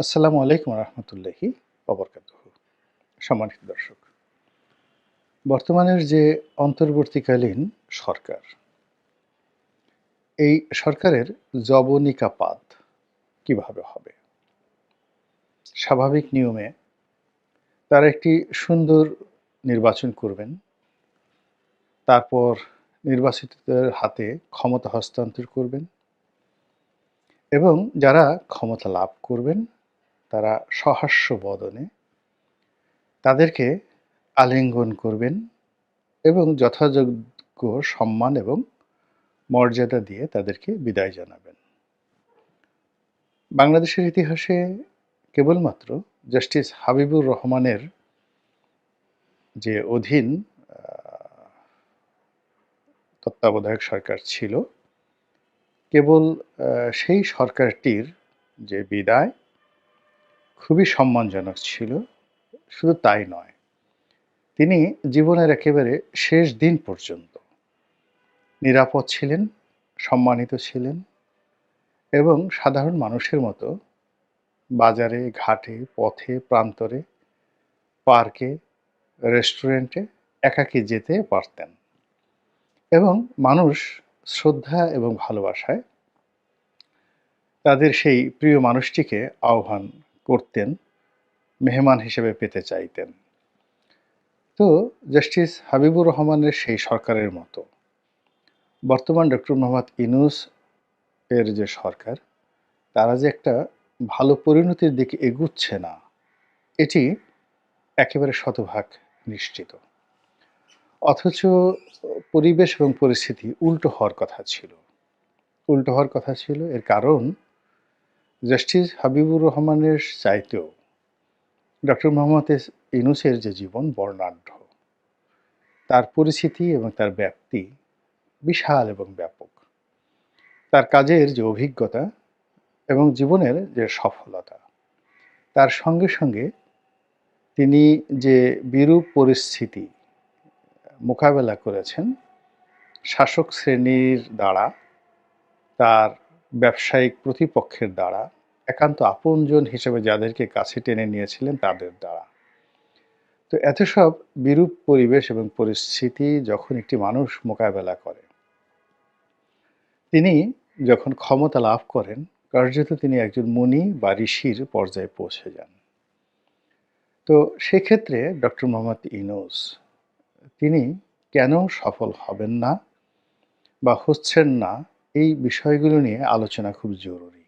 আসসালামু আলাইকুম রহমতুল্লাহি ওবরকাতুহু। সম্মানিত দর্শক, বর্তমানের যে অন্তর্বর্তীকালীন সরকার, এই সরকারের যবনিকাপাত কিভাবে হবে? স্বাভাবিক নিয়মে তারা একটি সুন্দর নির্বাচন করবেন, তারপর নির্বাচিতদের হাতে ক্ষমতা হস্তান্তর করবেন এবং যারা ক্ষমতা লাভ করবেন তারা সহাস্য বদনে তাদেরকে আলিঙ্গন করবেন এবং যথাযোগ্য সম্মান এবং মর্যাদা দিয়ে তাদেরকে বিদায় জানাবেন। বাংলাদেশের ইতিহাসে কেবলমাত্র জাস্টিস হাবিবুর রহমানের যে অধীন আ তত্ত্বাবধায়ক সরকার ছিল, কেবল সেই সরকারটির যে বিদায় খুবই সম্মানজনক ছিল। শুধু তাই নয়, তিনি জীবনের একেবারে শেষ দিন পর্যন্ত নিরাপদ ছিলেন, সম্মানিত ছিলেন এবং সাধারণ মানুষের মতো বাজারে, ঘাটে, পথে, প্রান্তরে, পার্কে, রেস্টুরেন্টে একাকী যেতে পারতেন এবং মানুষ শ্রদ্ধা এবং ভালোবাসায় তাদের সেই প্রিয় মানুষটিকে আহ্বান করতেন, মেহমান হিসেবে পেতে চাইতেন। তো জাস্টিস হাবিবুর রহমানের সেই সরকারের মতো বর্তমান ডক্টর মোহাম্মদ ইউনূস এর যে সরকার, তারা যে একটা ভালো পরিণতির দিকে এগুচ্ছে না, এটি একেবারে শতভাগ নিশ্চিত। অথচ পরিবেশ এবং পরিস্থিতি উল্টো হওয়ার কথা ছিল। উল্টো হওয়ার কথা ছিল। এর কারণ জাস্টিস হাবিবুর রহমানের চাইতেও ডক্টর মোহাম্মদ ইউনূসের যে জীবন বর্ণাঢ্য। তার পরিচিতি এবং তার ব্যাপ্তি বিশাল এবং ব্যাপক। তার কাজের যে অভিজ্ঞতা এবং জীবনের যে সফলতা, তার সঙ্গে সঙ্গে তিনি যে বিরূপ পরিস্থিতি মোকাবেলা করেছেন শাসক শ্রেণীর দ্বারা, তার ব্যবসায়িক প্রতিপক্ষের দ্বারা, একান্ত আপনজন হিসেবে যাদেরকে কাছে টেনে নিয়েছিলেন তাদের দ্বারা। তো এত সব বিরূপ পরিবেশ এবং পরিস্থিতি যখন একটি মানুষ মোকাবেলা করে, তিনি যখন ক্ষমতা লাভ করেন, কার্যত তিনি একজন মুনি বা ঋষির পর্যায়ে পৌঁছে যান। তো সেক্ষেত্রে ডক্টর মোহাম্মদ ইউনূস তিনি কেন সফল হবেন না বা হচ্ছেন না, এই বিষয়গুলো নিয়ে আলোচনা খুব জরুরি।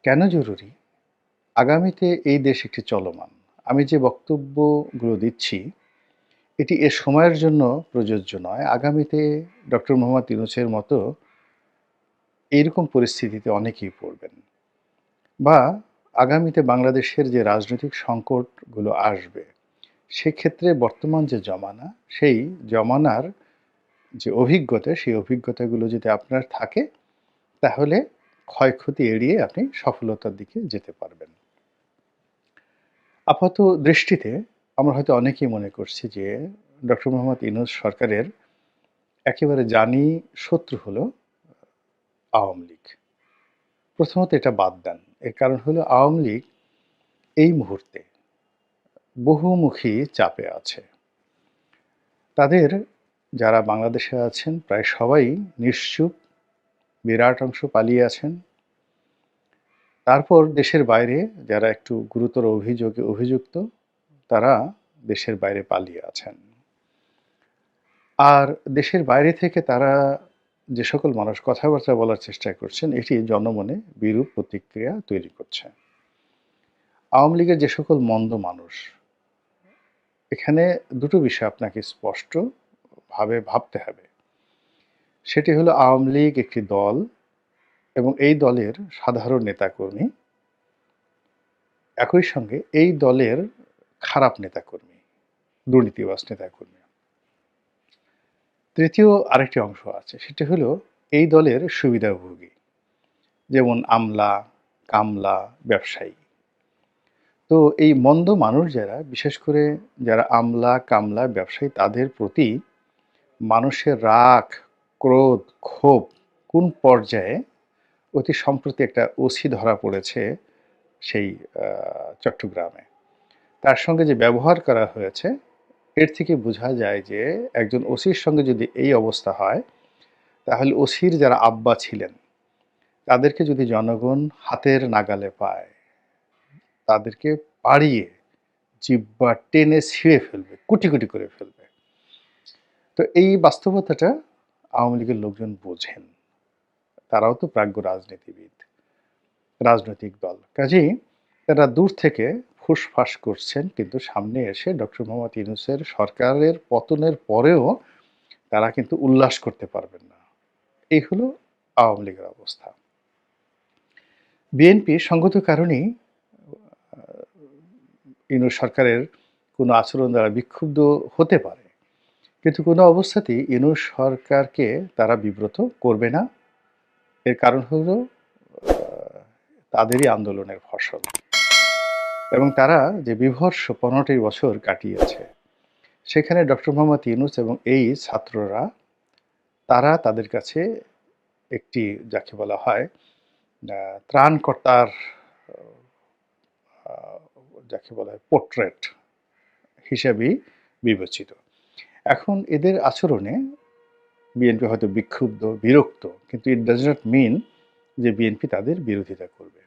কেন জরুরি? আগামীতে এই দেশ একটি চলমান। আমি যে বক্তব্যগুলো দিচ্ছি, এটি এ সময়ের জন্য প্রযোজ্য নয়। আগামীতে ডক্টর মোহাম্মদ ইউনূসের মতো এইরকম পরিস্থিতিতে অনেকেই পড়বেন বা আগামীতে বাংলাদেশের যে রাজনৈতিক সংকটগুলো আসবে, সেক্ষেত্রে বর্তমান যে জমানা, সেই জমানার যে অভিজ্ঞতা, সেই অভিজ্ঞতাগুলো যদি আপনার থাকে, তাহলে ক্ষয়ক্ষতি এড়িয়ে আপনি সফলতার দিকে যেতে পারবেন। আপাত দৃষ্টিতে আমরা হয়তো অনেকেই মনে করছি যে ডক্টর মোহাম্মদ ইউনূস সরকারের একেবারে জানি শত্রু হলো আওয়ামী লীগ। প্রথমত এটা বাদ দেন। এর কারণ হলো আওয়ামী লীগ এই মুহূর্তে বহুমুখী চাপে আছে। তাদের যারা বাংলাদেশে আছেন প্রায় সবাই নিশ্চুপ, বিরাট অংশ পালিয়ে আছেন। তারপর দেশের বাইরে যারা একটু গুরুতর অভিযোগে অভিযুক্ত, তারা দেশের বাইরে পালিয়ে আছেন। আর দেশের বাইরে থেকে তারা যে সকল মানুষ কথাবার্তা বলার চেষ্টা করছেন, এটি জনমনে বিরূপ প্রতিক্রিয়া তৈরি করছে। আওয়ামী লীগের যে সকল মন্দ মানুষ, এখানে দুটো বিষয় আপনাকে স্পষ্টভাবে ভাবতে হবে। সেটি হলো আওয়ামী লীগ একটি দল এবং এই দলের সাধারণ নেতাকর্মী, একই সঙ্গে এই দলের খারাপ নেতাকর্মী, দুর্নীতিবাজ নেতাকর্মী। তৃতীয় আরেকটি অংশ আছে, সেটি হলো এই দলের সুবিধাভোগী, যেমন আমলা, কামলা, ব্যবসায়ী। তো এই মন্দ মানুষ যারা, বিশেষ করে যারা আমলা, কামলা, ব্যবসায়ী, তাদের প্রতি মানুষের রাগ, ক্রোধ, ক্ষোভ কোন পর্যায়ে, অতি সম্প্রতি একটা ওসি ধরা পড়েছে সেই চট্টগ্রামে। তার সঙ্গে যে ব্যবহার করা হয়েছে, এর থেকে বোঝা যায় যে একজন ওসির সঙ্গে যদি এই অবস্থা হয়, তাহলে ওসির যারা আব্বা ছিলেন, তাদেরকে যদি জনগণ হাতের নাগালে পায়, তাদেরকে পাড়িয়ে জিহ্বা টেনে ছিঁড়ে ফেলবে, কুটি, কুটি করে ফেলবে। তো এই বাস্তবতাটা আওয়ামী লীগের লোকজন বোঝেন। তারাও তো প্রাজ্ঞ রাজনীতিবিদ, রাজনৈতিক দল। কাজেই তারা দূর থেকে ফুসফাস করছেন, কিন্তু সামনে এসে ডক্টর মোহাম্মদ ইউনূসের সরকারের পতনের পরেও তারা কিন্তু উল্লাস করতে পারবেন না। এই হলো আওয়ামী লীগের অবস্থা। বিএনপি সঙ্গত কারণেই ইউনূস সরকারের কোনো আচরণ দ্বারা বিক্ষুব্ধ হতে পারে, কিন্তু কোনো অবস্থাতেই ইউনূস সরকারকে তারা বিব্রত করবে না। এর কারণ হলো তাদেরই আন্দোলনের ফসল, এবং তারা যে বিভৎস 15টি বছর কাটিয়েছে, সেখানে ডক্টর মোহাম্মদ ইউনূস এবং এই ছাত্ররা, তারা তাদের কাছে একটি যাকে বলা হয় ত্রাণকর্তার যাকে বলা হয় পোর্ট্রেট হিসেবেই বিবেচিত। এখন এদের আচরণে বিএনপি হয়তো বিক্ষুব্ধ, বিরক্ত, কিন্তু ইট ডাজ নট মিন যে বিএনপি তাদের বিরোধিতা করবে।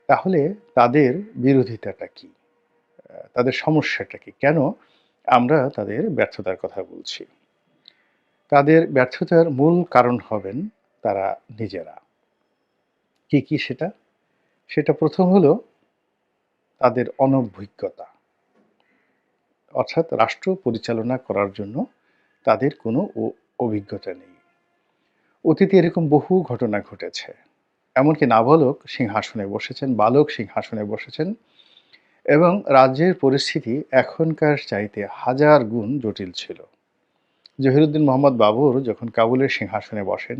তাহলে তাদের বিরোধিতাটা কি? তাদের সমস্যাটা কি? কেন আমরা তাদের ব্যর্থতার কথা বলছি? তাদের ব্যর্থতার মূল কারণ হবেন তারা নিজেরা। কি, কি সেটা? সেটা প্রথম হলো তাদের অনভিজ্ঞতা। অর্থাৎ রাষ্ট্র পরিচালনা করার জন্য তাদের কোনো অভিজ্ঞতা নেই। অতীতে এরকম বহু ঘটনা ঘটেছে। এমনকি নাবালক সিংহাসনে বসেছেন, বালক সিংহাসনে বসেছেন, এবং রাজ্যের পরিস্থিতি এখনকার চাইতে হাজার গুণ জটিল ছিল। জহিরুদ্দিন মোহাম্মদ বাবর যখন কাবুলের সিংহাসনে বসেন,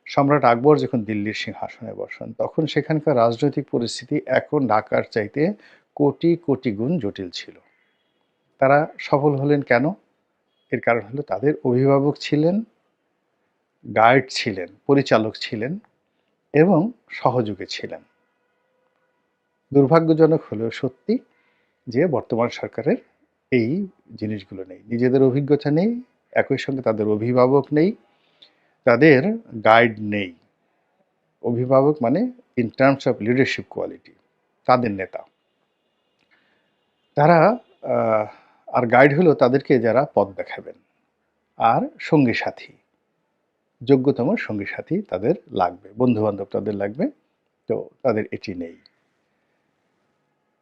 সম্রাট আকবর যখন দিল্লির সিংহাসনে বসেন, তখন সেখানকার রাজনৈতিক পরিস্থিতি এখন ঢাকার চাইতে কোটি কোটি গুণ জটিল ছিল। তারা সফল হলেন কেন? এর কারণ হলো তাদের অভিভাবক ছিলেন, গাইড ছিলেন, পরিচালক ছিলেন এবং সহযোগী ছিলেন। দুর্ভাগ্যজনক হলেও সত্যি যে বর্তমান সরকারের এই জিনিসগুলো নেই। নিজেদের অভিজ্ঞতা নেই, একই সঙ্গে তাদের অভিভাবক নেই, তাদের গাইড নেই। অভিভাবক মানে in terms of leadership quality, তাদের নেতা। তারা আর গাইড হলো তাদেরকে যারা পথ দেখাবেন, আর সঙ্গী সাথী, যোগ্যতম সঙ্গী সাথী তাদের লাগবে, বন্ধুবান্ধব তাদের লাগবে। তো তাদের এটি নেই।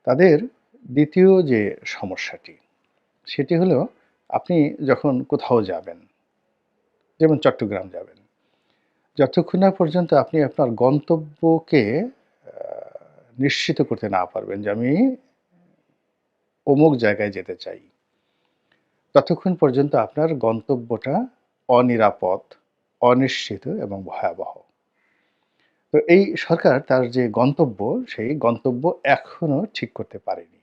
তাদের দ্বিতীয় যে সমস্যাটি, সেটি হলো আপনি যখন কোথাও যাবেন, যেমন চট্টগ্রাম যাবেন, যতক্ষণ না পর্যন্ত আপনি আপনার গন্তব্যকে নিশ্চিত করতে না পারবেন যে আমি অমুক জায়গায় যেতে চাই, ততক্ষণ পর্যন্ত আপনার গন্তব্যটা অনিরাপদ, অনিশ্চিত এবং ভয়াবহ। তো এই সরকার তার যে গন্তব্য, সেই গন্তব্য এখনো ঠিক করতে পারেনি।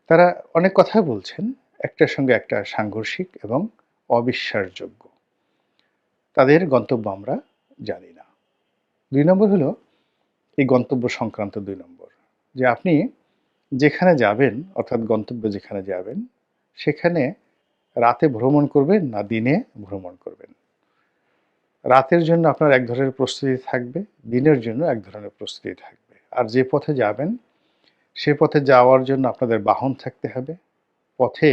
তারা অনেক কথা বলছেন, একটার সঙ্গে একটা সাংঘর্ষিক এবং অবিশ্বাসযোগ্য। তাদের গন্তব্য আমরা জানি না। ২ নম্বর হলো এই গন্তব্য সংক্রান্ত ২ নম্বর, যে আপনি যেখানে যাবেন, অর্থাৎ গন্তব্যে যেখানে যাবেন, সেখানে রাতে ভ্রমণ করবেন না দিনে ভ্রমণ করবেন। রাতের জন্য আপনার এক ধরনের প্রস্তুতি থাকবে, দিনের জন্য এক ধরনের প্রস্তুতি থাকবে। আর যে পথে যাবেন, সে পথে যাওয়ার জন্য আপনাদের বাহন থাকতে হবে, পথে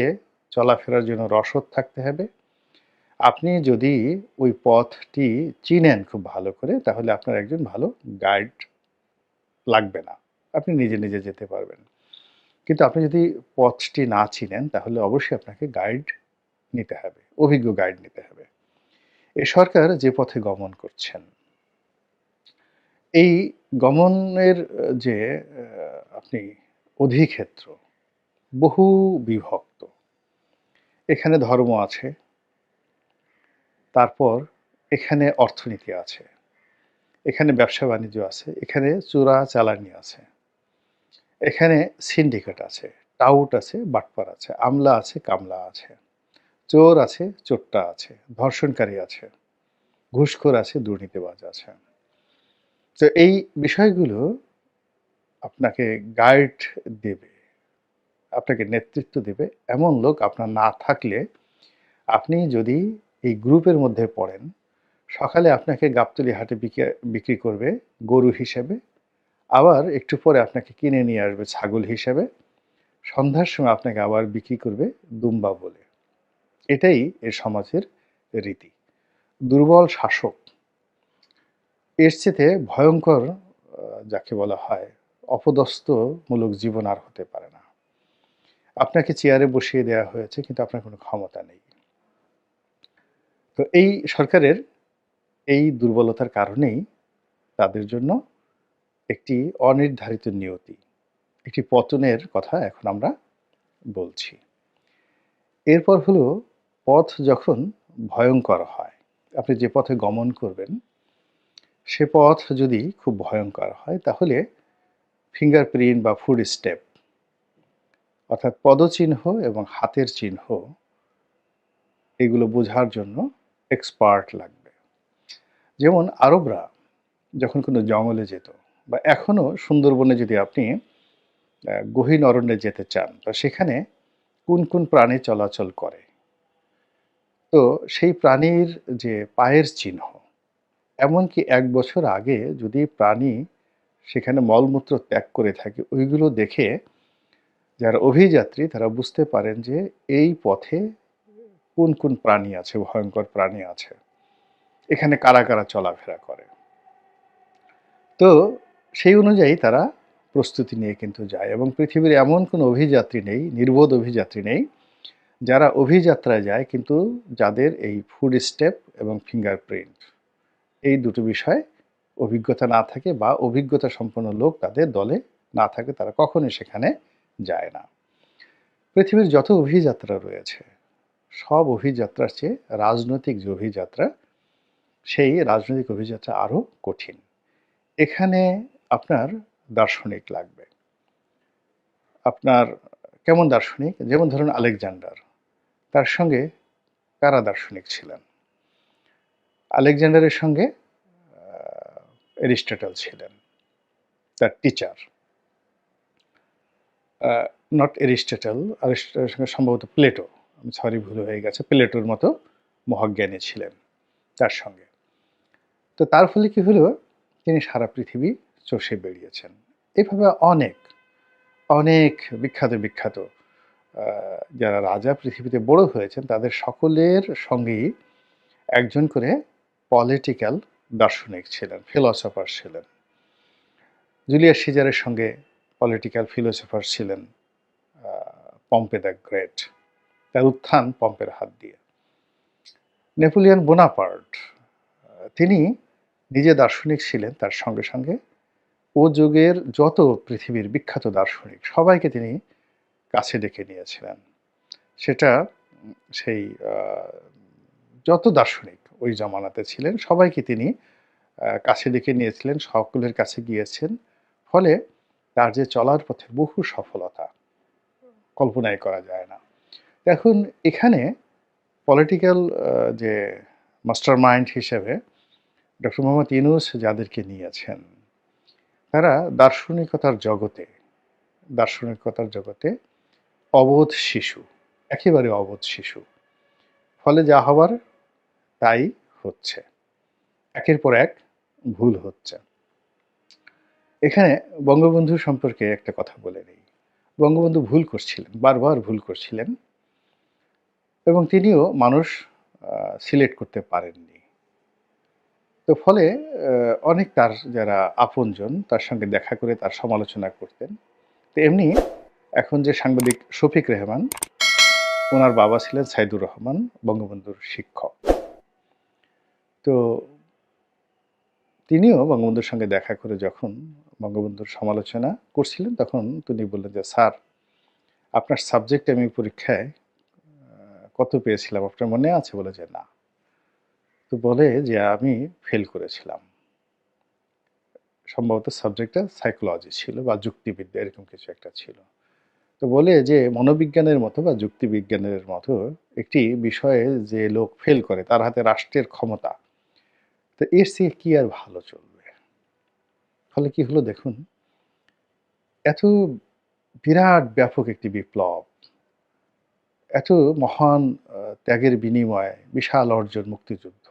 চলাফেরার জন্য রসদ থাকতে হবে। আপনি যদি ওই পথটি চিনেন খুব ভালো করে, তাহলে আপনার একজন ভালো গাইড লাগবে না। আপনি নিজে, নিজে যেতে পারবেন। কিন্তু আপনি যদি পথটি না চিনেন, তাহলে অবশ্যই আপনাকে গাইড নিতে হবে, অভিজ্ঞ গাইড নিতে হবে। এই সরকার যে পথে গমন করছেন, এই গমনের যে আপনি অধিক্ষেত্র বহু বিভক্ত। এখানে ধর্ম আছে, তারপর এখানে অর্থনীতি আছে, এখানে ব্যবসা-বাণিজ্য আছে, এখানে চোরাচালানি আছে, এখানে সিন্ডিকেট আছে, টাউট আছে, বাটপার আছে, আমলা আছে, কামলা আছে, চোর আছে, চোট্টা আছে, ধর্ষণকারী আছে, ঘুষখোর আছে, দুর্নীতিবাজ আছে। তো এই বিষয়গুলো আপনাকে গাইড দেবে, আপনাকে নেতৃত্ব দেবে এমন লোক আপনার না থাকলে আপনি যদি এই গ্রুপের মধ্যে পড়েন, সকালে আপনাকে গাবতলী হাটে বিক্রি করবে গরু হিসেবে, আবার একটু পরে আপনাকে কিনে নিয়ে আসবে ছাগল হিসেবে, সন্ধ্যার সময় আপনাকে আবার বিক্রি করবে দুম্বা বলে। এটাই এ সমাজের রীতি। দুর্বল শাসক এর চেয়ে ভয়ঙ্কর যাকে বলা হয় অপদস্থমূলক জীবন আর হতে পারে না। আপনাকে চেয়ারে বসিয়ে দেওয়া হয়েছে কিন্তু আপনার কোনো ক্ষমতা নেই। তো এই সরকারের এই দুর্বলতার কারণেই তাদের জন্য একটি অনির্ধারিত নিয়তি, একটি পতনের কথা এখন আমরা বলছি। এরপর হলো পথ যখন ভয়ঙ্কর হয়, আপনি যে পথে গমন করবেন সে পথ যদি খুব ভয়ঙ্কর হয় তাহলে ফিঙ্গারপ্রিন্ট বা ফুড স্টেপ অর্থাৎ পদচিহ্ন এবং হাতের চিহ্ন এগুলো বোঝার জন্য এক্সপার্ট লাগবে। যেমন আরবরা যখন কোনো জঙ্গলে যেত বা এখনো সুন্দরবনে যদি আপনি গহীন অরণ্যে যেতে চান তো সেখানে কোন কোন প্রাণী চলাচল করে, তো সেই প্রাণীর যে পায়ের চিহ্ন, এমনকি ১ বছর আগে যদি প্রাণী সেখানে মলমূত্র ত্যাগ করে থাকে ওইগুলো দেখে যারা অভিযাত্রী তারা বুঝতে পারেন যে এই পথে কোন কোন প্রাণী আছে, ভয়ঙ্কর প্রাণী আছে, এখানে কারা কারা চলাফেরা করে। তো সেই অনুযায়ী তারা প্রস্তুতি নিয়ে কিন্তু যায় এবং পৃথিবীর এমন কোনো অভিযাত্রী নেই, নির্বোধ অভিযাত্রী নেই যারা অভিযাত্রায় যায় কিন্তু যাদের এই ফুড স্টেপ এবং ফিঙ্গারপ্রিন্ট এই দুটো বিষয় অভিজ্ঞতা না থাকে বা অভিজ্ঞতা সম্পন্ন লোক তাদের দলে না থাকে, তারা কখনোই সেখানে যায় না। পৃথিবীর যত অভিযাত্রা রয়েছে সব অভিযাত্রার চেয়ে রাজনৈতিক যে অভিযাত্রা সেই রাজনৈতিক অভিযাত্রা আরও কঠিন। এখানে আপনার দার্শনিক লাগবে। আপনার কেমন দার্শনিক? যেমন ধরুন আলেকজান্ডার, তার সঙ্গে কারা দার্শনিক ছিলেন? আলেকজান্ডারের সঙ্গে অ্যারিস্টটল ছিলেন, তার টিচার। নট অ্যারিস্টটল, অ্যারিস্টটলের সঙ্গে সম্ভবত প্লেটো, সরি ভুল হয়ে গেছে, প্লেটোর মতো মহাজ্ঞানী ছিলেন তার সঙ্গে। তো তার ফলে কি হলো, তিনি সারা পৃথিবী চষে বেরিয়েছেন। এভাবে অনেক অনেক বিখ্যাত বিখ্যাত যারা রাজা পৃথিবীতে বড় হয়েছেন তাদের সকলের সঙ্গেই একজন করে পলিটিক্যাল দার্শনিক ছিলেন, ফিলসফার ছিলেন। জুলিয়াস সিজারের সঙ্গে পলিটিক্যাল ফিলোসফার ছিলেন পম্পে দ্য গ্রেট, তার উত্থান পম্পের হাত দিয়ে। নেপোলিয়ন বোনাপার্ট, তিনি নিজে দার্শনিক ছিলেন, তার সঙ্গে সঙ্গে ও যুগের যত পৃথিবীর বিখ্যাত দার্শনিক সবাইকে তিনি কাছে ডেকে নিয়েছিলেন। সেটা সেই যত দার্শনিক ওই জামানাতে ছিলেন সবাইকে তিনি কাছে ডেকে নিয়েছিলেন, সকলের কাছে গিয়েছেন। ফলে তার যে চলার পথে বহু সফলতা কল্পনাই করা যায় না। এখন এখানে পলিটিক্যাল যে মাস্টার মাইন্ড হিসেবে ডক্টর মোহাম্মদ ইউনূস যাদেরকে নিয়েছেন তারা দার্শনিকতার জগতে অবোধ শিশু, একেবারে অবোধ শিশু। ফলে যা হবার তাই হচ্ছে, একের পর এক ভুল হচ্ছে। এখানে বঙ্গবন্ধু সম্পর্কে একটা কথা বলে নেই। বঙ্গবন্ধু ভুল করছিলেন, বারবার ভুল করছিলেন এবং তিনিও মানুষ সিলেক্ট করতে পারেননি। তো ফলে অনেক তার যারা আপনজন তার সঙ্গে দেখা করে তার সমালোচনা করতেন। তো এমনি এখন যে সাংবাদিক শফিক রেহমান, ওনার বাবা ছিলেন সাইদুর রহমান, বঙ্গবন্ধুর শিক্ষক। তো তিনিও বঙ্গবন্ধুর সঙ্গে দেখা করে যখন বঙ্গবন্ধুর সমালোচনা করছিলেন তখন তিনি বললেন যে, "স্যার, আপনার সাবজেক্টে আমি পরীক্ষায় কত পেয়েছিলাম আপনার মনে আছে?" বলে যে, "না।" তো বলে যে, "আমি ফেল করেছিলাম।" সম্ভবত সাবজেক্টটা সাইকোলজি ছিল বা যুক্তিবিদ্যা এরকম কিছু একটা ছিল। তো বলে যে, "মনোবিজ্ঞানের মতো বা যুক্তিবিজ্ঞানের মতো একটি বিষয়ে যে লোক ফেল করে তার হাতে রাষ্ট্রের ক্ষমতা। তো এর চেয়ে কি আর ভালো চলবে?" ফলে কি হলো দেখুন, এত বিরাট ব্যাপক একটি বিপ্লব, এত মহান ত্যাগের বিনিময়ে বিশাল অর্জন মুক্তিযুদ্ধ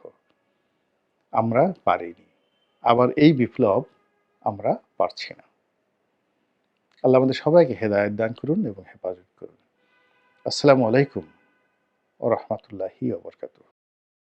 আমরা পারিনি। আবার এই বিপ্লব আমরা পারছি না। আল্লাহ আমাদের সবাইকে হেদায়েত দান করুন এবং হেফাজত করুন। আসসালামু আলাইকুম ওয়া রাহমাতুল্লাহি ওয়া বারাকাতুহু।